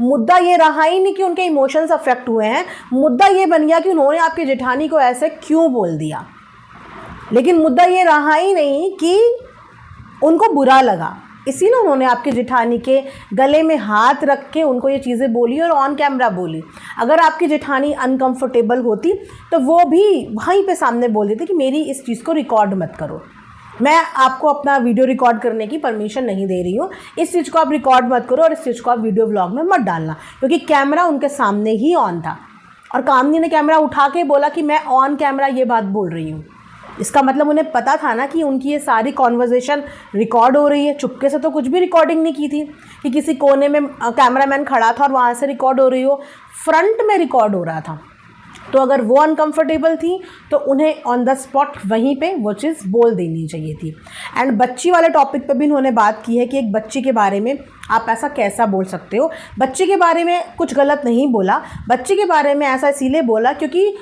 मुद्दा ये रहा ही नहीं कि उनके इमोशंस अफेक्ट हुए हैं, मुद्दा ये बन गया कि उन्होंने आपकी जेठानी को ऐसे क्यों बोल दिया। लेकिन मुद्दा ये रहा ही नहीं कि उनको बुरा लगा, इसीलिए उन्होंने आपकी जेठानी के गले में हाथ रख के उनको ये चीज़ें बोली और ऑन कैमरा बोली। अगर आपकी जेठानी अनकंफर्टेबल होती तो वो भी वहीं पे सामने बोल देती कि मेरी इस चीज़ को रिकॉर्ड मत करो, मैं आपको अपना वीडियो रिकॉर्ड करने की परमिशन नहीं दे रही हूँ, इस चीज़ को आप रिकॉर्ड मत करो और इस चीज़ को आप वीडियो व्लॉग में मत डालना, क्योंकि कैमरा उनके सामने ही ऑन था और कामनी ने कैमरा उठा के बोला कि मैं ऑन कैमरा ये बात बोल रही हूँ। इसका मतलब उन्हें पता था ना कि उनकी ये सारी कॉन्वर्जेशन रिकॉर्ड हो रही है। चुपके से तो कुछ भी रिकॉर्डिंग नहीं की थी कि किसी कोने में कैमरामैन खड़ा था और वहाँ से रिकॉर्ड हो रही हो, फ्रंट में रिकॉर्ड हो रहा था। तो अगर वो अनकंफर्टेबल थी तो उन्हें ऑन द स्पॉट वहीं पे वो चीज़ बोल देनी चाहिए थी। एंड बच्ची वाले टॉपिक पे भी उन्होंने बात की है कि एक बच्ची के बारे में आप ऐसा कैसा बोल सकते हो। बच्ची के बारे में कुछ गलत नहीं बोला, बच्ची के बारे में ऐसा इसीलिए बोला क्योंकि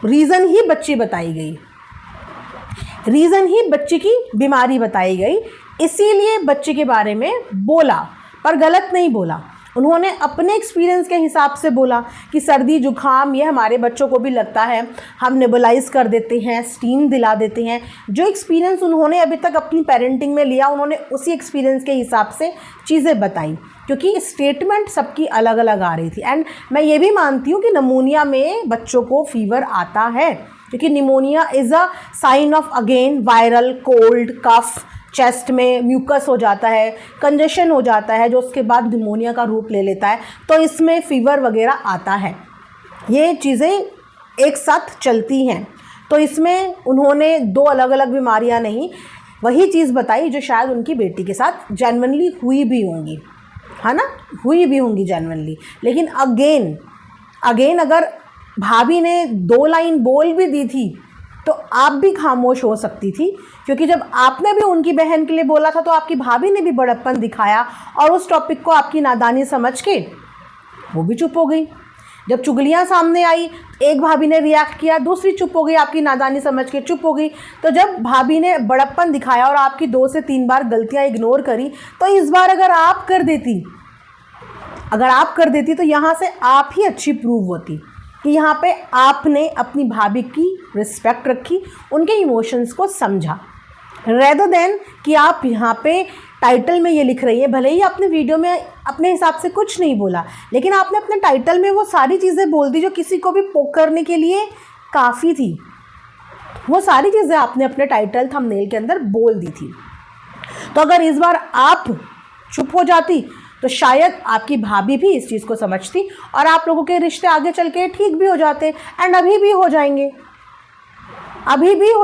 रीज़न ही बच्ची बताई गई, रीज़न ही बच्ची की बीमारी बताई गई, इसीलिए बच्ची के बारे में बोला, पर गलत नहीं बोला। उन्होंने अपने एक्सपीरियंस के हिसाब से बोला कि सर्दी जुकाम ये हमारे बच्चों को भी लगता है, हम नेबुलाइज कर देते हैं, स्टीम दिला देते हैं। जो एक्सपीरियंस उन्होंने अभी तक अपनी पेरेंटिंग में लिया, उन्होंने उसी एक्सपीरियंस के हिसाब से चीज़ें बताई, क्योंकि स्टेटमेंट सबकी अलग अलग आ रही थी। एंड मैं ये भी मानती हूँ कि निमोनिया में बच्चों को फीवर आता है, क्योंकि pneumonia is a sign of again viral cold cough, chest में म्यूकस हो जाता है, कंजेशन हो जाता है, जो उसके बाद निमोनिया का रूप ले लेता है, तो इसमें फ़ीवर वगैरह आता है। ये चीज़ें एक साथ चलती हैं। तो इसमें उन्होंने दो अलग अलग बीमारियां नहीं, वही चीज़ बताई जो शायद उनकी बेटी के साथ जेन्युइनली हुई भी होंगी, है ना, हुई भी होंगी जेन्युइनली। लेकिन अगेन अगर भाभी ने 2 लाइन बोल भी दी थी तो आप भी खामोश हो सकती थी, क्योंकि जब आपने भी उनकी बहन के लिए बोला था तो आपकी भाभी ने भी बड़प्पन दिखाया और उस टॉपिक को आपकी नादानी समझ के वो भी चुप हो गई। जब चुगलियां सामने आई, एक भाभी ने रिएक्ट किया, दूसरी चुप हो गई, आपकी नादानी समझ के चुप हो गई। तो जब भाभी ने बड़प्पन दिखाया और आपकी 2 से 3 बार गलतियां इग्नोर करी, तो इस बार अगर आप कर देती तो यहाँ से आप ही अच्छी प्रूव होती कि यहाँ पे आपने अपनी भाभी की रिस्पेक्ट रखी, उनके इमोशंस को समझा, रेदर देन कि आप यहाँ पे टाइटल में ये लिख रही है। भले ही आपने वीडियो में अपने हिसाब से कुछ नहीं बोला, लेकिन आपने अपने टाइटल में वो सारी चीज़ें बोल दी जो किसी को भी पोक करने के लिए काफ़ी थी। वो सारी चीज़ें आपने अपने टाइटल थंबनेल के अंदर बोल दी थी। तो अगर इस बार आप चुप हो जाती तो शायद आपकी भाभी भी इस चीज़ को समझती और आप लोगों के रिश्ते आगे चल के ठीक भी हो जाते। एंड अभी भी हो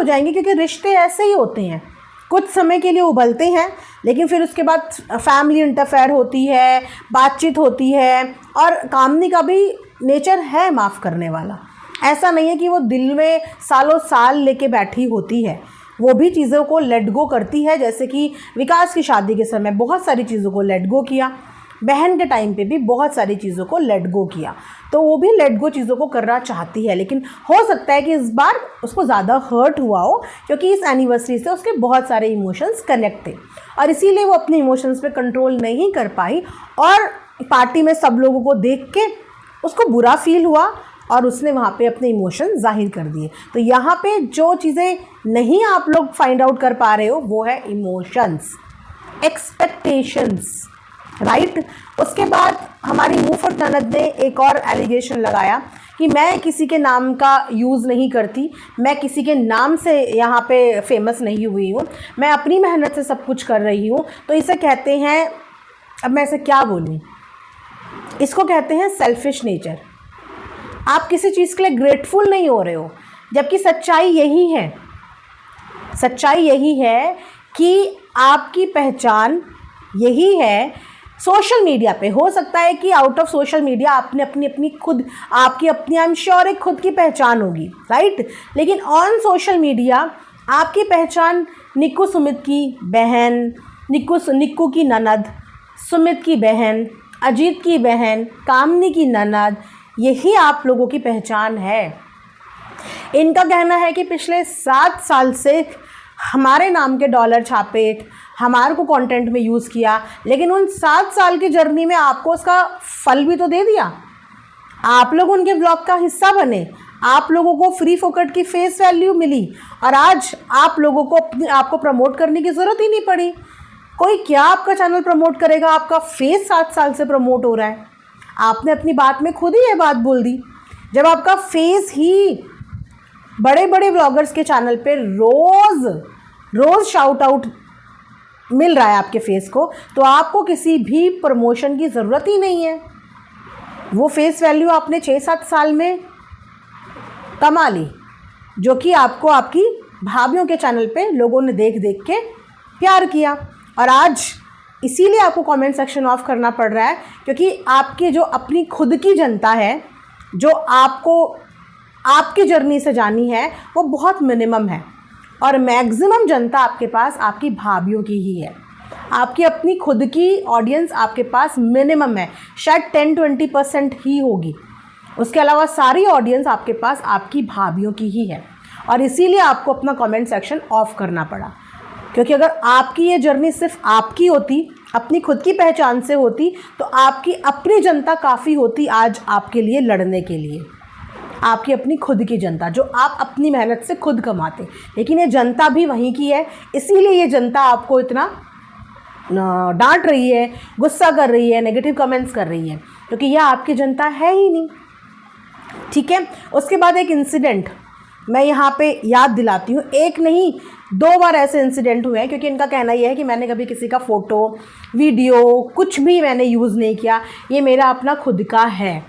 जाएंगे, क्योंकि रिश्ते ऐसे ही होते हैं, कुछ समय के लिए उबलते हैं, लेकिन फिर उसके बाद फैमिली इंटरफेयर होती है, बातचीत होती है। और कामनी का भी नेचर है माफ़ करने वाला, ऐसा नहीं है कि वो दिल में सालों साल लेके बैठी होती है, वो भी चीज़ों को लेट गो करती है। जैसे कि विकास की शादी के समय बहुत सारी चीज़ों को लेट गो किया, बहन के टाइम पे भी बहुत सारी चीज़ों को लेट गो किया, तो वो भी लेट गो चीज़ों को करना चाहती है। लेकिन हो सकता है कि इस बार उसको ज़्यादा हर्ट हुआ हो, क्योंकि इस एनिवर्सरी से उसके बहुत सारे इमोशंस कनेक्ट थे और इसीलिए वो अपने इमोशंस पे कंट्रोल नहीं कर पाई और पार्टी में सब लोगों को देख के उसको बुरा फील हुआ और उसने वहाँ पे अपने इमोशन जाहिर कर दिए। तो यहाँ पे जो चीज़ें नहीं आप लोग फाइंड आउट कर पा रहे हो वो है इमोशंस, एक्सपेक्टेशंस, राइट। उसके बाद हमारी मुफत ननद ने एक और एलिगेशन लगाया कि मैं किसी के नाम का यूज़ नहीं करती, मैं किसी के नाम से यहाँ पे फेमस नहीं हुई हूँ, मैं अपनी मेहनत से सब कुछ कर रही हूँ। तो इसे कहते हैं, अब मैं इसे क्या बोलूँ, इसको कहते हैं सेल्फिश नेचर। आप किसी चीज़ के लिए ग्रेटफुल नहीं हो रहे हो, जबकि सच्चाई यही है कि आपकी पहचान यही है। सोशल मीडिया पे हो सकता है कि आउट ऑफ सोशल मीडिया आपने अपनी खुद आपकी अपनी आई एम श्योर एक खुद की पहचान होगी, राइट। लेकिन ऑन सोशल मीडिया आपकी पहचान निक्कू सुमित की बहन, निक्कू की ननद, सुमित की बहन, अजीत की बहन, कामनी की ननद, यही आप लोगों की पहचान है। इनका कहना है कि पिछले 7 साल से हमारे नाम के डॉलर छापे, हमारे को कंटेंट में यूज़ किया, लेकिन उन 7 साल की जर्नी में आपको उसका फल भी तो दे दिया। आप लोग उनके ब्लॉग का हिस्सा बने, आप लोगों को फ्री फोकट की फेस वैल्यू मिली और आज आप लोगों को आपको प्रमोट करने की ज़रूरत ही नहीं पड़ी। कोई क्या आपका चैनल प्रमोट करेगा, आपका फेस 7 साल से प्रमोट हो रहा है। आपने अपनी बात में खुद ही ये बात बोल दी। जब आपका फेस ही बड़े बड़े व्लॉगर्स के चैनल पे रोज़ शाउट आउट मिल रहा है आपके फेस को, तो आपको किसी भी प्रमोशन की ज़रूरत ही नहीं है। वो फेस वैल्यू आपने 6-7 साल में कमा ली, जो कि आपको आपकी भाभीयों के चैनल पे लोगों ने देख देख के प्यार किया। और आज इसीलिए आपको कमेंट सेक्शन ऑफ करना पड़ रहा है, क्योंकि आपकी जो अपनी खुद की जनता है, जो आपको आपकी जर्नी से जानी है, वो बहुत मिनिमम है और मैक्सिमम जनता आपके पास आपकी भाभीयों की ही है। आपकी अपनी खुद की ऑडियंस आपके पास मिनिमम है, शायद 10-20% ही होगी। उसके अलावा सारी ऑडियंस आपके पास आपकी भाभीयों की ही है और इसीलिए आपको अपना कमेंट सेक्शन ऑफ करना पड़ा। क्योंकि अगर आपकी ये जर्नी सिर्फ आपकी होती, अपनी खुद की पहचान से होती, तो आपकी अपनी जनता काफ़ी होती आज आपके लिए लड़ने के लिए। आपकी अपनी खुद की जनता जो आप अपनी मेहनत से खुद कमाते, लेकिन ये जनता भी वहीं की है। इसीलिए ये जनता आपको इतना डांट रही है, गुस्सा कर रही है, नेगेटिव कमेंट्स कर रही है, क्योंकि यह आपकी जनता है ही नहीं। ठीक है। उसके बाद एक इंसिडेंट मैं यहाँ पे याद दिलाती हूँ। एक नहीं 2 बार ऐसे इंसिडेंट हुए हैं, क्योंकि इनका कहना यह है कि मैंने कभी किसी का फ़ोटो वीडियो कुछ भी मैंने यूज़ नहीं किया, ये मेरा अपना खुद का है।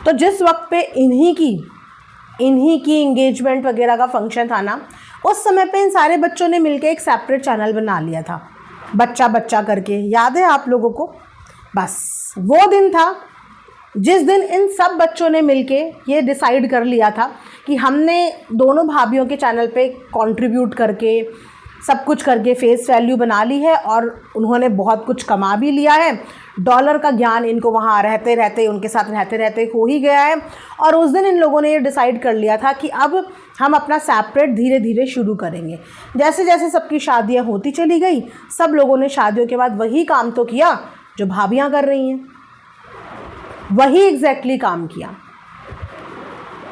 तो जिस वक्त पे इन्हीं की इंगेजमेंट वगैरह का फंक्शन था ना, उस समय पे इन सारे बच्चों ने मिलकर एक सेपरेट चैनल बना लिया था, बच्चा करके। याद है आप लोगों को? बस वो दिन था जिस दिन इन सब बच्चों ने मिलके ये डिसाइड कर लिया था कि हमने दोनों भाभीयों के चैनल पे कंट्रीब्यूट करके सब कुछ करके फेस वैल्यू बना ली है और उन्होंने बहुत कुछ कमा भी लिया है। डॉलर का ज्ञान इनको वहाँ रहते रहते, उनके साथ रहते रहते हो ही गया है। और उस दिन इन लोगों ने ये डिसाइड कर लिया था कि अब हम अपना सेपरेट धीरे धीरे शुरू करेंगे। जैसे जैसे सबकी शादियाँ होती चली गई, सब लोगों ने शादियों के बाद वही काम तो किया जो भाभियाँ कर रही हैं, वही एग्जैक्टली काम किया।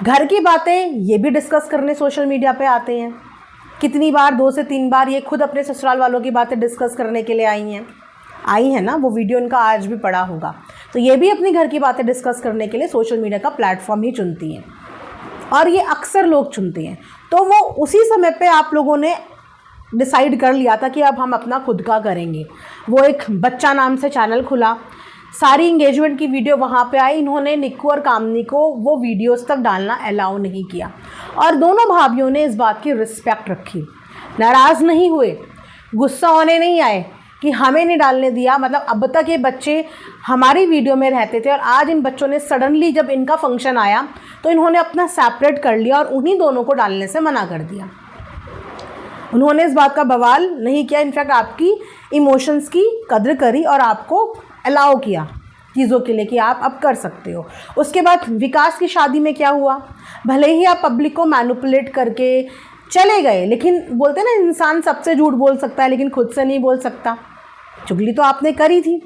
घर की बातें ये भी डिस्कस करने सोशल मीडिया पे आते हैं। कितनी बार, 2 से 3 बार ये खुद अपने ससुराल वालों की बातें डिस्कस करने के लिए आई हैं ना। वो वीडियो इनका आज भी पड़ा होगा। तो ये भी अपनी घर की बातें डिस्कस करने के लिए सोशल मीडिया का प्लेटफॉर्म ही चुनती हैं और ये अक्सर लोग चुनते हैं। तो वो उसी समय पे आप लोगों ने डिसाइड कर लिया था कि अब हम अपना खुद का करेंगे। वो एक बच्चा नाम से चैनल खुला, सारी इंगेजमेंट की वीडियो वहाँ पे आई। इन्होंने निक्कू और कामनी को वो वीडियोस तक डालना अलाउ नहीं किया और दोनों भाभीयों ने इस बात की रिस्पेक्ट रखी, नाराज़ नहीं हुए, गुस्सा होने नहीं आए कि हमें नहीं डालने दिया। मतलब अब तक ये बच्चे हमारी वीडियो में रहते थे और आज इन बच्चों ने सडनली जब इनका फंक्शन आया तो इन्होंने अपना सेपरेट कर लिया और उन्हीं दोनों को डालने से मना कर दिया। उन्होंने इस बात का बवाल नहीं किया, इनफैक्ट आपकी इमोशंस की कद्र करी और आपको अलाउ किया चीज़ों के लिए कि आप अब कर सकते हो। उसके बाद विकास की शादी में क्या हुआ, भले ही आप पब्लिक को मैनिपुलेट करके चले गए, लेकिन बोलते ना इंसान सबसे झूठ बोल सकता है लेकिन खुद से नहीं बोल सकता। चुगली तो आपने करी थी।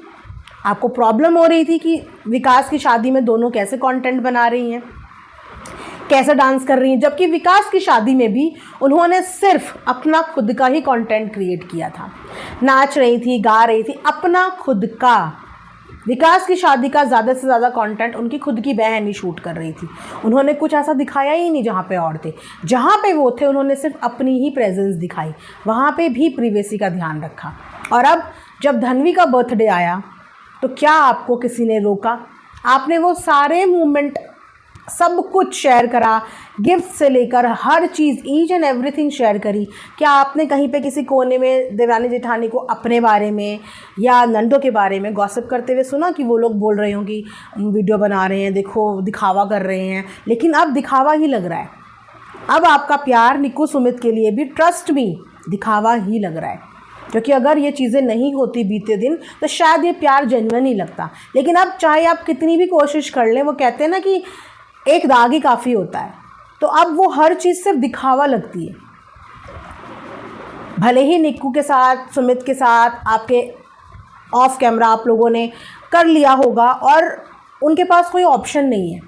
आपको प्रॉब्लम हो रही थी कि विकास की शादी में दोनों कैसे कंटेंट बना रही हैं, कैसे डांस कर रही हैं, जबकि विकास की शादी में भी उन्होंने सिर्फ अपना खुद का ही कंटेंट क्रिएट किया था। नाच रही थी, गा रही थी, अपना खुद का। विकास की शादी का ज़्यादा से ज़्यादा कंटेंट उनकी खुद की बहन ही शूट कर रही थी। उन्होंने कुछ ऐसा दिखाया ही नहीं जहाँ पे और थे। जहाँ पे वो थे उन्होंने सिर्फ अपनी ही प्रेजेंस दिखाई, वहाँ पे भी प्रिवेसी का ध्यान रखा। और अब जब धन्वी का बर्थडे आया तो क्या आपको किसी ने रोका? आपने वो सारे मोमेंट सब कुछ शेयर करा, गिफ्ट से लेकर हर चीज़, ईच एंड एवरीथिंग शेयर करी। क्या आपने कहीं पे किसी कोने में देवरानी जेठानी को अपने बारे में या नंदों के बारे में गॉसिप करते हुए सुना कि वो लोग बोल रहे हों कि वीडियो बना रहे हैं, देखो दिखावा कर रहे हैं? लेकिन अब दिखावा ही लग रहा है। अब आपका प्यार निक्कू सुमित के लिए भी, ट्रस्ट मी, दिखावा ही लग रहा है। क्योंकि अगर ये चीज़ें नहीं होती बीते दिन तो शायद ये प्यार जेन्युइन ही लगता। लेकिन अब चाहे आप कितनी भी कोशिश कर लें, वो कहते हैं ना कि एक दाग ही काफ़ी होता है, तो अब वो हर चीज़ सिर्फ दिखावा लगती है। भले ही निक्कू के साथ, सुमित के साथ आपके ऑफ कैमरा आप लोगों ने कर लिया होगा और उनके पास कोई ऑप्शन नहीं है,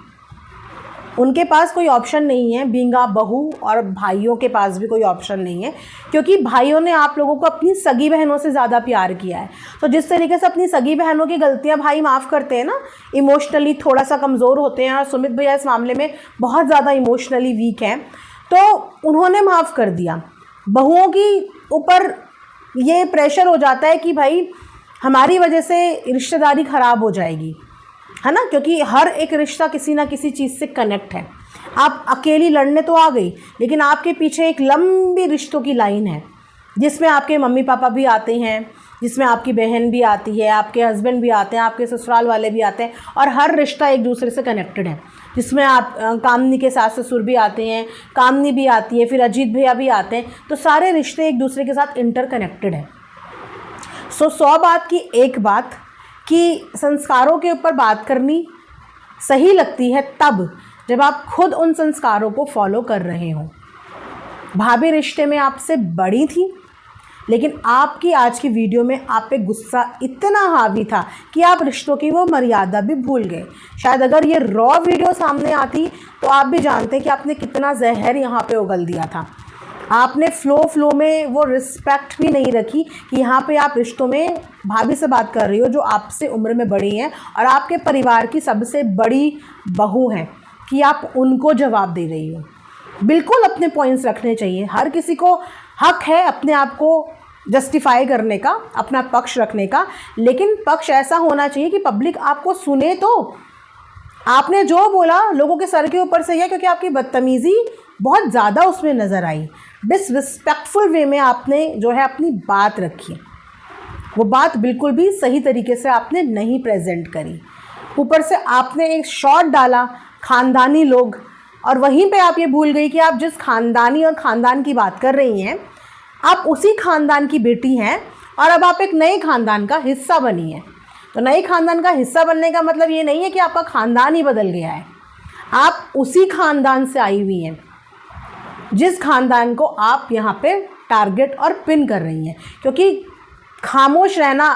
उनके पास कोई ऑप्शन नहीं है बीइंग अ बहू, और भाइयों के पास भी कोई ऑप्शन नहीं है, क्योंकि भाइयों ने आप लोगों को अपनी सगी बहनों से ज़्यादा प्यार किया है। तो जिस तरीके से अपनी सगी बहनों की गलतियां भाई माफ़ करते हैं ना, इमोशनली थोड़ा सा कमज़ोर होते हैं, और सुमित भैया इस मामले में बहुत ज़्यादा इमोशनली वीक हैं, तो उन्होंने माफ़ कर दिया। बहुओं की ऊपर ये प्रेशर हो जाता है कि भाई हमारी वजह से रिश्तेदारी ख़राब हो जाएगी, है ना, क्योंकि हर एक रिश्ता किसी ना किसी चीज़ से कनेक्ट है। आप अकेली लड़ने तो आ गई, लेकिन आपके पीछे एक लंबी रिश्तों की लाइन है, जिसमें आपके मम्मी पापा भी आते हैं, जिसमें आपकी बहन भी आती है, आपके हस्बैंड भी आते हैं, आपके ससुराल वाले भी आते हैं, और हर रिश्ता एक दूसरे से कनेक्टेड है, जिसमें आप कामनी के सास ससुर भी आते हैं, कामनी भी आती है, फिर अजीत भैया भी आते हैं, तो सारे रिश्ते एक दूसरे के साथ इंटरकनेक्टेड हैं। सो 100 बात की एक बात कि संस्कारों के ऊपर बात करनी सही लगती है तब जब आप खुद उन संस्कारों को फॉलो कर रहे हो। भाभी रिश्ते में आपसे बड़ी थी, लेकिन आपकी आज की वीडियो में आप पे गुस्सा इतना हावी था कि आप रिश्तों की वो मर्यादा भी भूल गए। शायद अगर ये रॉ वीडियो सामने आती तो आप भी जानते कि आपने कितना जहर यहाँ पे उगल दिया था। आपने फ्लो में वो रिस्पेक्ट भी नहीं रखी कि यहाँ पे आप रिश्तों में भाभी से बात कर रही हो जो आपसे उम्र में बड़ी हैं और आपके परिवार की सबसे बड़ी बहू हैं, कि आप उनको जवाब दे रही हो। बिल्कुल अपने पॉइंट्स रखने चाहिए, हर किसी को हक है अपने आप को जस्टिफाई करने का, अपना पक्ष रखने का, लेकिन पक्ष ऐसा होना चाहिए कि पब्लिक आपको सुने। तो आपने जो बोला लोगों के सर के ऊपर से है, क्योंकि आपकी बदतमीज़ी बहुत ज़्यादा उसमें नज़र आई। डिसरिस्पेक्टफुल वे में आपने जो है अपनी बात रखी, वो बात बिल्कुल भी सही तरीके से आपने नहीं प्रेजेंट करी। ऊपर से आपने एक शॉट डाला ख़ानदानी लोग, और वहीं पे आप ये भूल गई कि आप जिस ख़ानदानी और ख़ानदान की बात कर रही हैं, आप उसी ख़ानदान की बेटी हैं, और अब आप एक नए ख़ानदान का हिस्सा बनी हैं। तो नए ख़ानदान का हिस्सा बनने का मतलब ये नहीं है कि आपका ख़ानदान ही बदल गया है, आप उसी ख़ानदान से आई हुई हैं जिस ख़ानदान को आप यहाँ पे टारगेट और पिन कर रही हैं। क्योंकि खामोश रहना,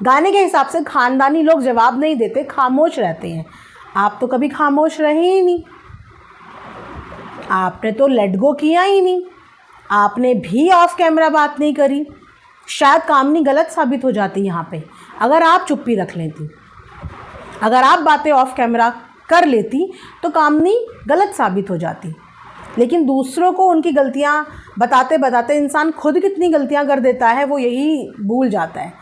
गाने के हिसाब से ख़ानदानी लोग जवाब नहीं देते, खामोश रहते हैं। आप तो कभी खामोश रहे ही नहीं, आपने तो लेट गो किया ही नहीं, आपने भी ऑफ कैमरा बात नहीं करी। शायद कामनी गलत साबित हो जाती यहाँ पे अगर आप चुप्पी रख लेती, अगर आप बातें ऑफ कैमरा कर लेती तो कामनी गलत साबित हो जाती। लेकिन दूसरों को उनकी गलतियाँ बताते बताते इंसान खुद कितनी गलतियाँ कर देता है वो यही भूल जाता है,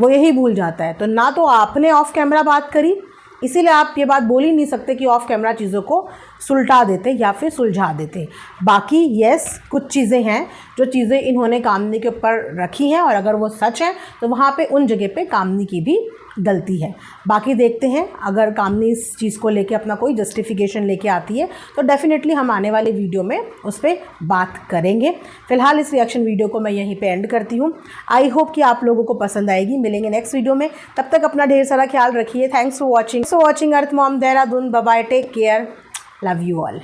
वो यही भूल जाता है। तो ना तो आपने ऑफ कैमरा बात करी, इसीलिए आप ये बात बोल ही नहीं सकते कि ऑफ कैमरा चीज़ों को सुलटा देते या फिर सुलझा देते। बाकी यस, कुछ चीज़ें हैं जो चीज़ें इन्होंने कामनी के ऊपर रखी हैं, और अगर वो सच है तो वहाँ पे उन जगह पे कामनी की भी गलती है। बाकी देखते हैं, अगर कामनी इस चीज़ को लेके अपना कोई जस्टिफिकेशन लेके आती है तो डेफिनेटली हम आने वाले वीडियो में उस पर बात करेंगे। फ़िलहाल इस रिएक्शन वीडियो को मैं यहीं पे एंड करती हूँ। आई होप कि आप लोगों को पसंद आएगी। मिलेंगे नेक्स्ट वीडियो में, तब तक अपना ढेर सारा ख्याल रखिए। Thanks for watching Earth Mom Dehradun. Bye bye, take care, love you all.